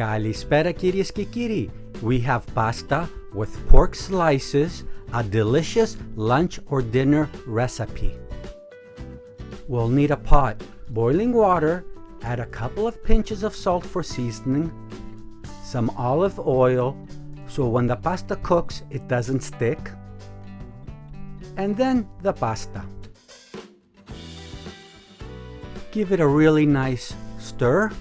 Kalispera κυρίες και κύριοι. We have pasta with pork slices, a delicious lunch or dinner recipe. We'll need a pot, boiling water, add a couple of pinches of salt for seasoning, some olive oil so when the pasta cooks it doesn't stick, and then the pasta. Give it a really nice stir.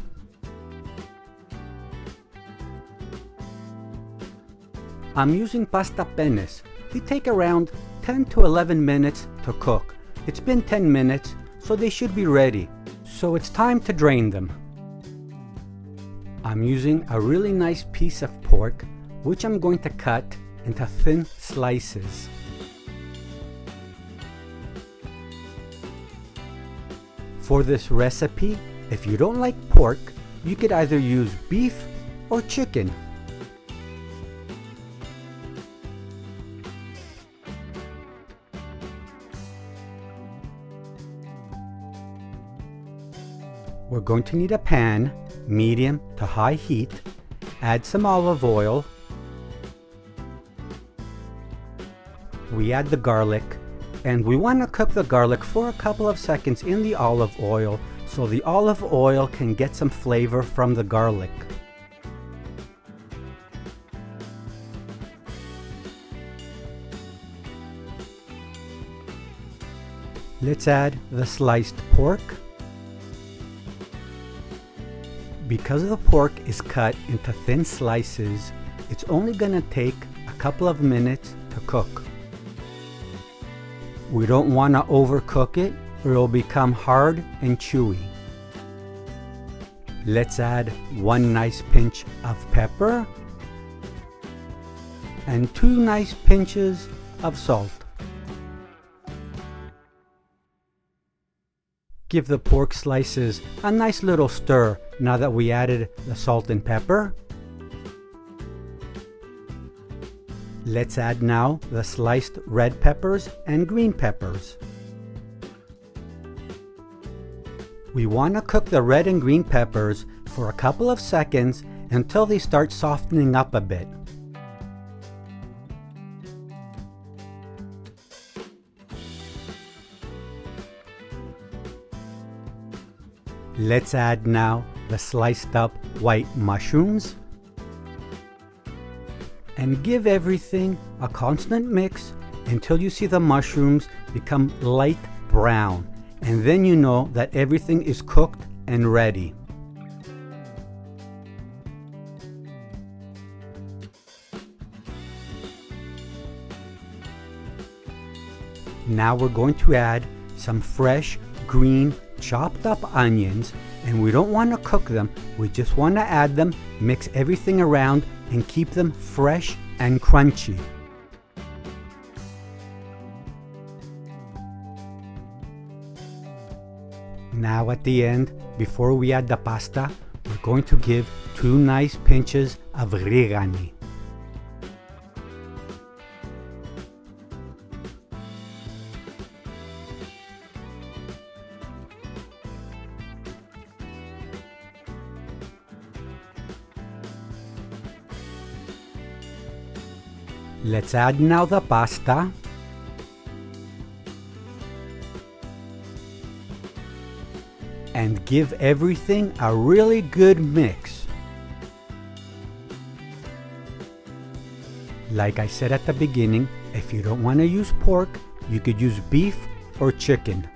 I'm using pasta pennes. They take around 10 to 11 minutes to cook. It's been 10 minutes, so they should be ready. So it's time to drain them. I'm using a really nice piece of pork, which I'm going to cut into thin slices. For this recipe, if you don't like pork, you could either use beef or chicken. We're going to need a pan, medium to high heat, add some olive oil. We add the garlic, and we want to cook the garlic for a couple of seconds in the olive oil so the olive oil can get some flavor from the garlic. Let's add the sliced pork. Because the pork is cut into thin slices, it's only going to take a couple of minutes to cook. We don't want to overcook it or it'll become hard and chewy. Let's add one nice pinch of pepper and 2 nice pinches of salt. Give the pork slices a nice little stir now that we added the salt and pepper. Let's add now the sliced red peppers and green peppers. We want to cook the red and green peppers for a couple of seconds until they start softening up a bit. Let's add now the sliced up white mushrooms and give everything a constant mix until you see the mushrooms become light brown, and then you know that everything is cooked and ready. Now we're going to add some fresh green chopped up onions, and we don't want to cook them, we just want to add them, mix everything around and keep them fresh and crunchy. Now at the end, before we add the pasta, we're going to give 2 nice pinches of rigani. Let's add now the pasta. And give everything a really good mix. Like I said at the beginning, if you don't want to use pork, you could use beef or chicken.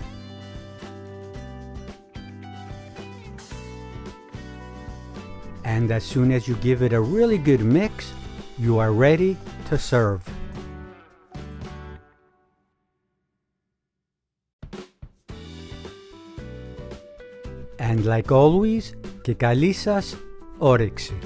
And as soon as you give it a really good mix, you are ready to serve. And like always, και καλή σας όρεξη.